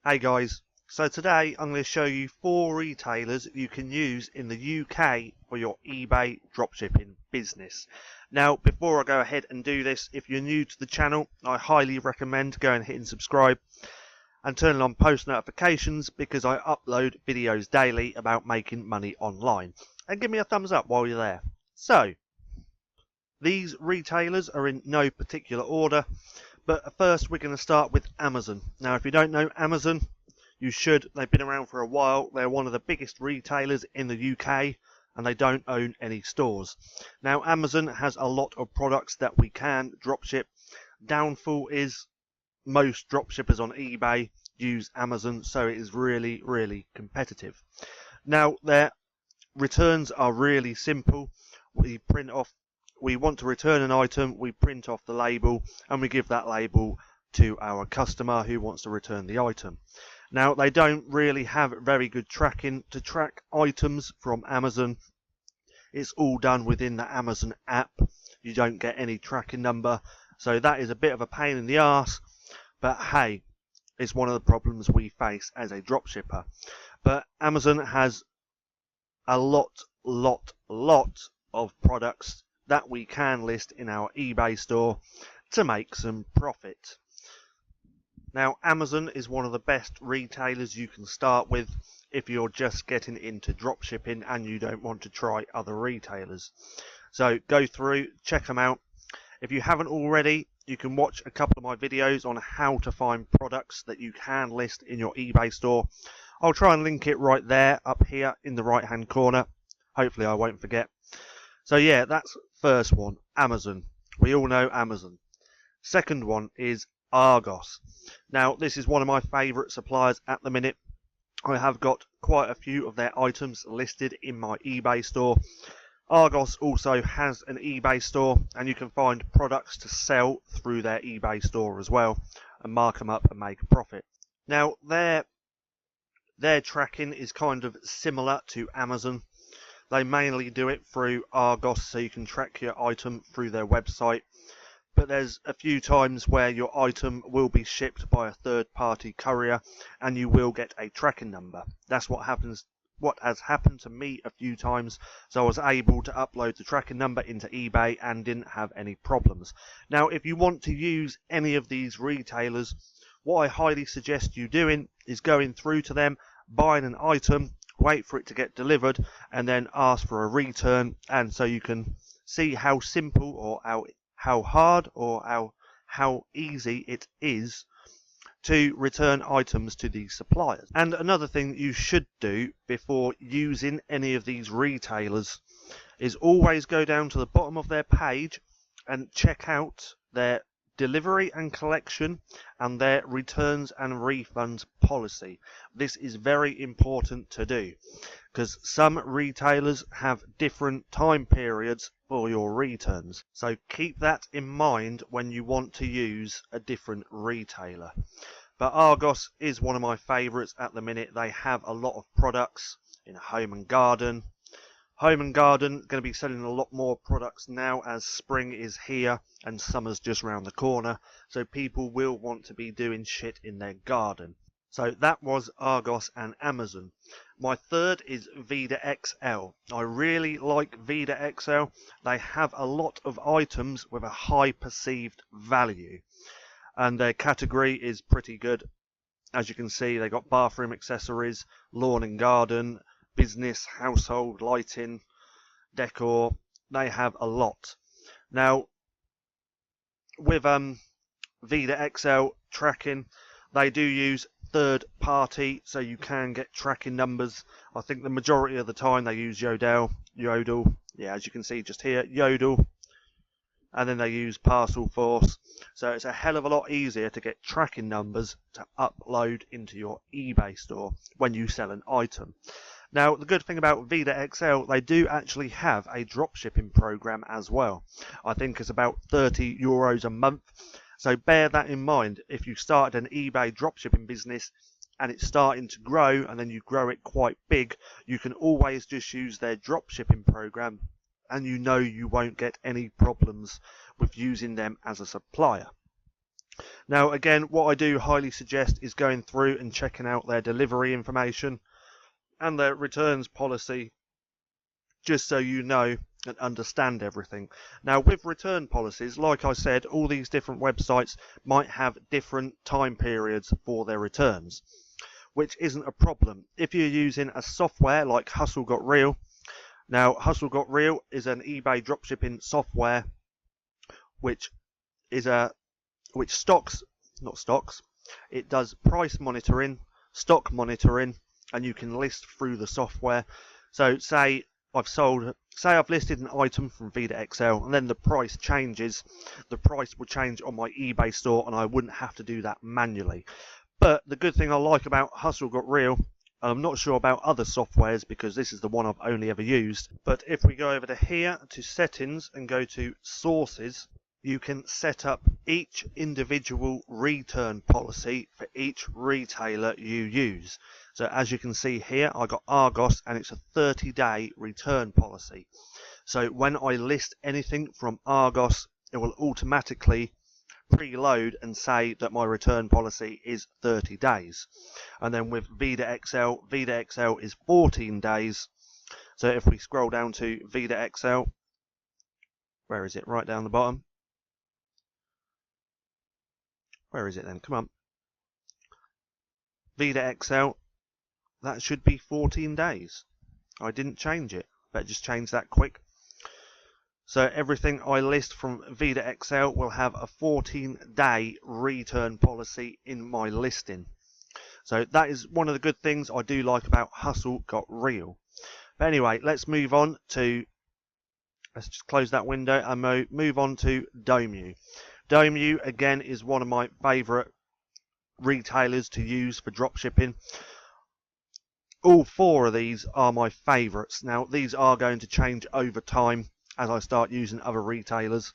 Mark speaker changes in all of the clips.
Speaker 1: Hey guys, so today I'm going to show you 4 retailers you can use in the UK for your eBay dropshipping business. Now before I go ahead and do this, if you're new to the channel, I highly recommend going and hitting subscribe and turning on post notifications because I upload videos daily about making money online. And give me a thumbs up while you're there. So, these retailers are in no particular order. But first we're going to start with Amazon. Now if you don't know Amazon, you should. They've been around for a while. They're one of the biggest retailers in the UK and they don't own any stores. Now Amazon has a lot of products that we can dropship. Downfall is most dropshippers on eBay use Amazon, so it is really competitive. Now their returns are really simple. We want to return an item, we print off the label and we give that label to our customer who wants to return the item. Now they don't really have very good tracking. To track items from Amazon, it's all done within the Amazon app. You don't get any tracking number, so that is a bit of a pain in the arse, but hey, it's one of the problems we face as a dropshipper. But Amazon has a lot of products that we can list in our eBay store to make some profit. Now Amazon is one of the best retailers you can start with if you're just getting into dropshipping and you don't want to try other retailers. So go through, check them out. If you haven't already, you can watch a couple of my videos on how to find products that you can list in your eBay store. I'll try and link it right there up here in the right hand corner. Hopefully I won't forget. So yeah, that's first one, Amazon. We all know Amazon. Second one is Argos. Now this is one of my favourite suppliers at the minute. I have got quite a few of their items listed in my eBay store. Argos also has an eBay store and you can find products to sell through their eBay store as well and mark them up and make a profit. Now their tracking is kind of similar to Amazon. They mainly do it through Argos, so you can track your item through their website. But there's a few times where your item will be shipped by a third-party courier and you will get a tracking number. That's what has happened to me a few times. So I was able to upload the tracking number into eBay and didn't have any problems. Now, if you want to use any of these retailers, what I highly suggest you doing is going through to them, buying an item, wait for it to get delivered and then ask for a return, and so you can see how simple or how hard or how easy it is to return items to these suppliers. And another thing that you should do before using any of these retailers is always go down to the bottom of their page and check out their delivery and collection and their returns and refunds policy. This is very important to do because some retailers have different time periods for your returns. So keep that in mind when you want to use a different retailer. But Argos is one of my favorites at the minute. They have a lot of products in home and garden. Home and garden going to be selling a lot more products now as spring is here and summer's just round the corner, so people will want to be doing shit in their garden. So that was Argos and Amazon. My third is Vida XL. I really like Vida XL. They have a lot of items with a high perceived value and their category is pretty good. As you can see, they got bathroom accessories, lawn and garden, business, household, lighting, decor. They have a lot. Now with Vida XL tracking, they do use third party, so you can get tracking numbers. I think the majority of the time they use Yodel, yeah, as you can see just here, Yodel, and then they use Parcel Force. So it's a hell of a lot easier to get tracking numbers to upload into your eBay store when you sell an item. Now, the good thing about Vida XL, they do actually have a dropshipping program as well. I think it's about €30 a month. So bear that in mind. If you started an eBay dropshipping business and it's starting to grow and then you grow it quite big, you can always just use their dropshipping program and you know you won't get any problems with using them as a supplier. Now again, what I do highly suggest is going through and checking out their delivery information and their returns policy, just so you know and understand everything. Now with return policies, like I said, all these different websites might have different time periods for their returns, which isn't a problem if you're using a software like Hustle Got Real. Now Hustle Got Real is an eBay dropshipping software which it does price monitoring, stock monitoring, and you can list through the software. So say I've listed an item from Vida XL, and then the price changes. The price will change on my eBay store, and I wouldn't have to do that manually. But the good thing I like about Hustle Got Real, I'm not sure about other softwares because this is the one I've only ever used, but if we go over to here to settings and go to sources, you can set up each individual return policy for each retailer you use. So as you can see here, I got Argos, and it's a 30-day return policy. So when I list anything from Argos, it will automatically preload and say that my return policy is 30 days. And then with Vida XL is 14 days. So if we scroll down to Vida XL, where is it? Right down the bottom. Where is it then? Come on. Vida XL, that should be 14 days. I didn't change it. Better just change that quick. So everything I list from Vida XL will have a 14-day return policy in my listing. So that is one of the good things I do like about Hustle Got Real. But anyway, let's move on to, let's just close that window and move on to Domu. Domu again is one of my favourite retailers to use for dropshipping. All four of these are my favourites. Now these are going to change over time as I start using other retailers,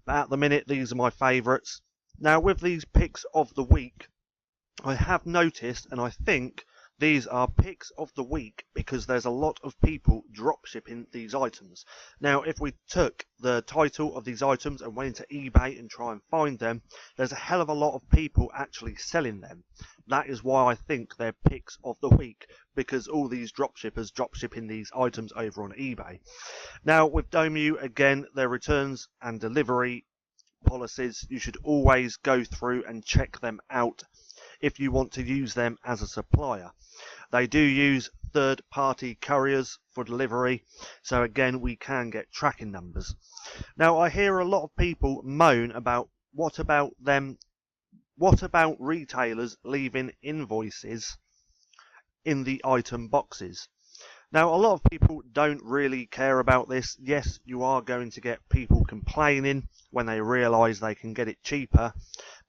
Speaker 1: but at the minute these are my favourites. Now with these picks of the week, I have noticed, and I think these are picks of the week because there's a lot of people dropshipping these items. Now if we took the title of these items and went into eBay and try and find them, there's a hell of a lot of people actually selling them. That is why I think they're picks of the week, because all these dropshippers dropshipping these items over on eBay. Now with Domu, again, their returns and delivery policies, you should always go through and check them out if you want to use them as a supplier. They do use third-party couriers for delivery, so again we can get tracking numbers. Now I hear a lot of people moan about what about retailers leaving invoices in the item boxes. Now a lot of people don't really care about this. Yes, you are going to get people complaining when they realise they can get it cheaper,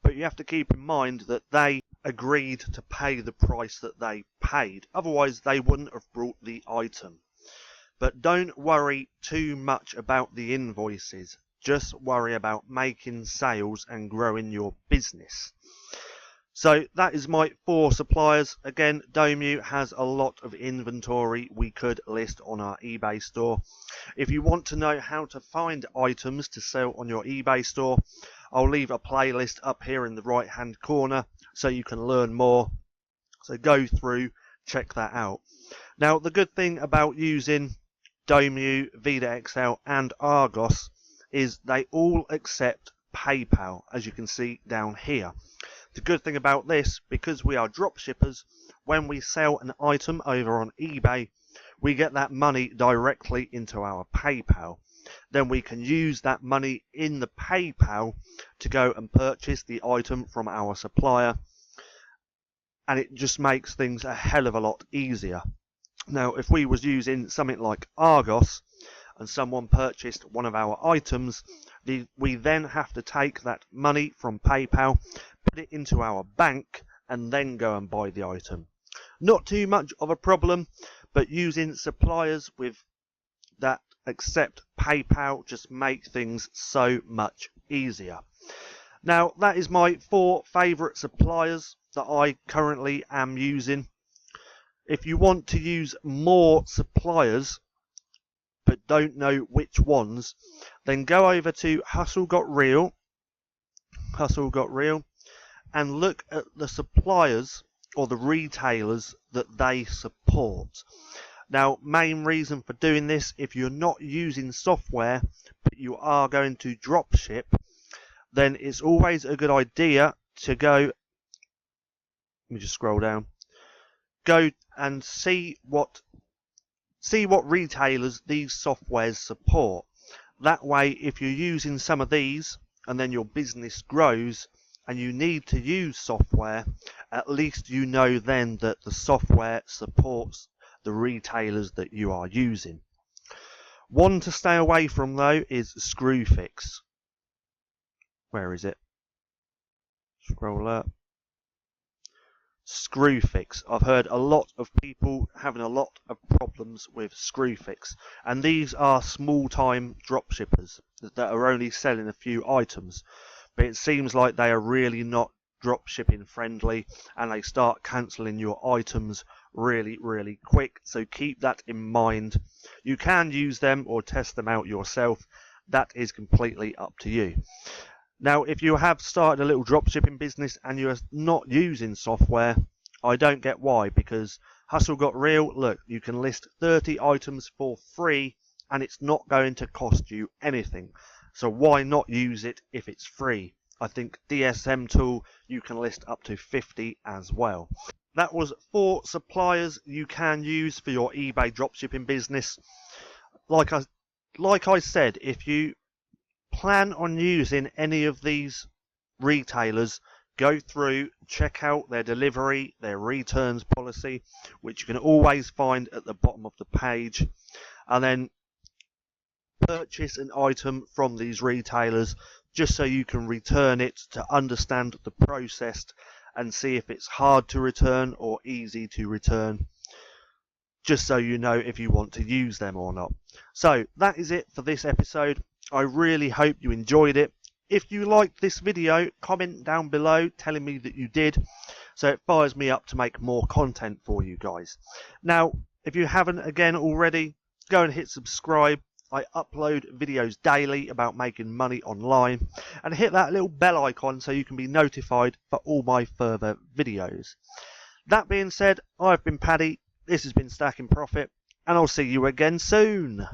Speaker 1: but you have to keep in mind that they agreed to pay the price that they paid. Otherwise they wouldn't have brought the item. But don't worry too much about the invoices. Just worry about making sales and growing your business. So that is my 4 suppliers. Again, Domu has a lot of inventory we could list on our eBay store. If you want to know how to find items to sell on your eBay store, I'll leave a playlist up here in the right hand corner so you can learn more. So go through, check that out. Now the good thing about using Domu, Vida XL and Argos is they all accept PayPal, as you can see down here. The good thing about this, because we are dropshippers, when we sell an item over on eBay, we get that money directly into our PayPal. Then we can use that money in the PayPal to go and purchase the item from our supplier, and it just makes things a hell of a lot easier. Now if we was using something like Argos and someone purchased one of our items, we then have to take that money from PayPal, put it into our bank, and then go and buy the item. Not too much of a problem, but using suppliers with that accept PayPal just make things so much easier. Now that is my 4 favourite suppliers that I currently am using. If you want to use more suppliers but don't know which ones, then go over to Hustle Got Real, and look at the suppliers or the retailers that they support. Now, main reason for doing this, if you're not using software but you are going to drop ship, then it's always a good idea to go, let me just scroll down, go and see what retailers these softwares support. That way, if you're using some of these and then your business grows and you need to use software, at least you know then that the software supports the retailers that you are using. One to stay away from though is Screwfix. Where is it? Scroll up. Screwfix. I've heard a lot of people having a lot of problems with Screwfix, and these are small-time dropshippers that are only selling a few items, but it seems like they are really not dropshipping friendly, and they start cancelling your items really quick. So keep that in mind. You can use them or test them out yourself. That is completely up to you. Now, if you have started a little dropshipping business and you're not using software, I don't get why, because Hustle Got Real, look, you can list 30 items for free and it's not going to cost you anything. So why not use it if it's free? I think DSM Tool, you can list up to 50 as well. That was 4 suppliers you can use for your eBay dropshipping business. Like I said, if you plan on using any of these retailers, go through, check out their delivery, their returns policy, which you can always find at the bottom of the page, and then purchase an item from these retailers just so you can return it, to understand the process and see if it's hard to return or easy to return, just so you know if you want to use them or not. So that is it for this episode. I really hope you enjoyed it. If you liked this video, comment down below telling me that you did, so it fires me up to make more content for you guys. Now, if you haven't again already, go and hit subscribe. I upload videos daily about making money online, and hit that little bell icon so you can be notified for all my further videos. That being said, I've been Paddy, this has been Stacking Profit, and I'll see you again soon.